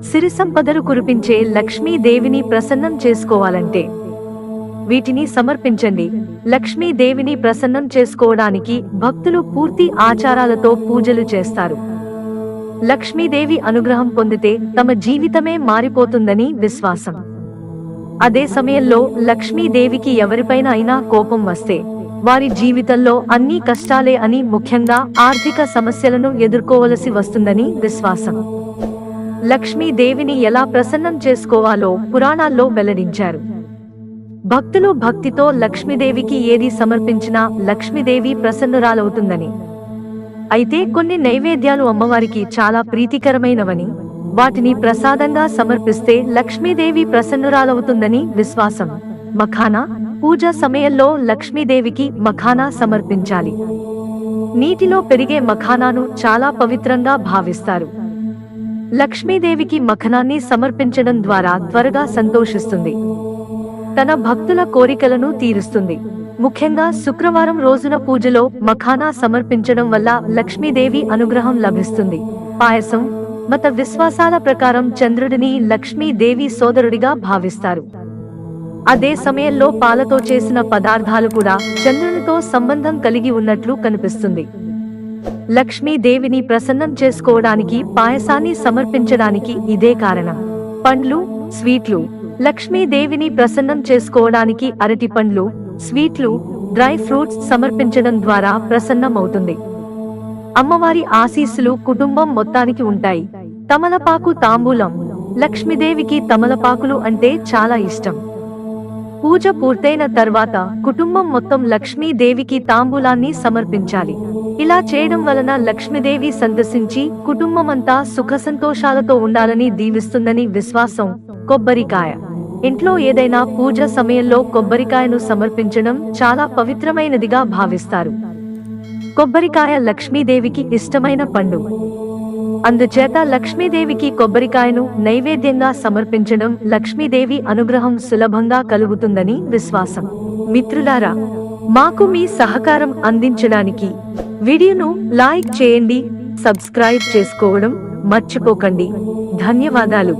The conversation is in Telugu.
సిరి సంపదలు కురిపించే లక్ష్మీదేవిని ప్రసన్నం చేసుకోవాలంటే వీటిని సమర్పించండి. లక్ష్మీదేవిని ప్రసన్నం చేసుకోవడానికి భక్తులు పూర్తి ఆచారాలతో పూజలు చేస్తారు. లక్ష్మీదేవి అనుగ్రహం పొందితే తమ జీవితమే మారిపోతుందని విశ్వాసం. అదే సమయంలో లక్ష్మీదేవికి ఎవరిపైన అయినా కోపం వస్తే వారి జీవితంలో అన్ని కష్టాలే అని, ముఖ్యంగా ఆర్థిక సమస్యలను ఎదుర్కోవలసి వస్తుందని విశ్వాసం. లక్ష్మీదేవిని ఎలా ప్రసన్నం చేసుకోవాలో పురాణాల్లో వెల్లడించారు. భక్తులు భక్తితో లక్ష్మీదేవికి ఏది సమర్పించినా లక్ష్మీదేవి ప్రసన్నురాలవుతుందని. అయితే కొన్ని నైవేద్యాలు అమ్మవారికి చాలా ప్రీతికరమైనవని, వాటిని ప్రసాదంగా సమర్పిస్తే లక్ష్మీదేవి ప్రసన్నురాలవుతుందని విశ్వాసం. మఖానా పూజ సమయంలో లక్ష్మీదేవికి మఖానా సమర్పించాలి. నీటిలో పెరిగే మఖానాను చాలా పవిత్రంగా భావిస్తారు. లక్ష్మీదేవికి మఖనాన్ని సమర్పించడం ద్వారా త్వరగా సంతోషిస్తుంది, తన భక్తుల కోరికలను తీరుస్తుంది. ముఖ్యంగా శుక్రవారం రోజున పూజలో మఖానా సమర్పించడం వల్ల లక్ష్మీదేవి అనుగ్రహం లభిస్తుంది. పాయసం మత విశ్వాసాల ప్రకారం చంద్రుడిని లక్ష్మీదేవి సోదరుడిగా భావిస్తారు. అదే సమయంలో పాలతో చేసిన పదార్థాలు కూడా చంద్రునితో సంబంధం కలిగి ఉన్నట్లు కనిపిస్తుంది. లక్ష్మీదేవిని ప్రసన్నం చేసుకోవడానికి పాయసాన్ని సమర్పించడానికి ఇదే కారణం. పండ్లు, స్వీట్లు. లక్ష్మీదేవిని ప్రసన్నం చేసుకోవడానికి అరటి పండ్లు, స్వీట్లు, డ్రై ఫ్రూట్స్ సమర్పించడం ద్వారా ప్రసన్నమవుతుంది. అమ్మవారి ఆశీస్సులు కుటుంబం మొత్తానికి ఉంటాయి. తమలపాకు తాంబూలం. లక్ష్మీదేవికి తమలపాకులు అంటే చాలా ఇష్టం. పూజ పూర్తయిన తర్వాత కుటుంబం మొత్తం లక్ష్మీదేవికి తాంబూలాన్ని సమర్పించాలి. ఇలా చేయడం వలన లక్ష్మీదేవి సంతసించి కుటుంబమంతా సుఖ సంతోషాలతో ఉండాలని దీవిస్తుందని విశ్వాసం. కొబ్బరికాయ. ఇంట్లో ఏదైనా పూజ సమయంలో కొబ్బరికాయను సమర్పించడం చాలా పవిత్రమైనదిగా భావిస్తారు. కొబ్బరికాయ లక్ష్మీదేవికి ఇష్టమైన పండు. అందుచేత లక్ష్మీదేవికి కొబ్బరికాయను నైవేద్యంగా సమర్పించడం లక్ష్మీదేవి అనుగ్రహం సులభంగా కలుగుతుందని విశ్వాసం. మిత్రులారా, మాకు మీ సహకారం అందించడానికి వీడియోను లైక్ చేయండి, సబ్స్క్రైబ్ చేసుకోవడం మర్చిపోకండి. ధన్యవాదాలు.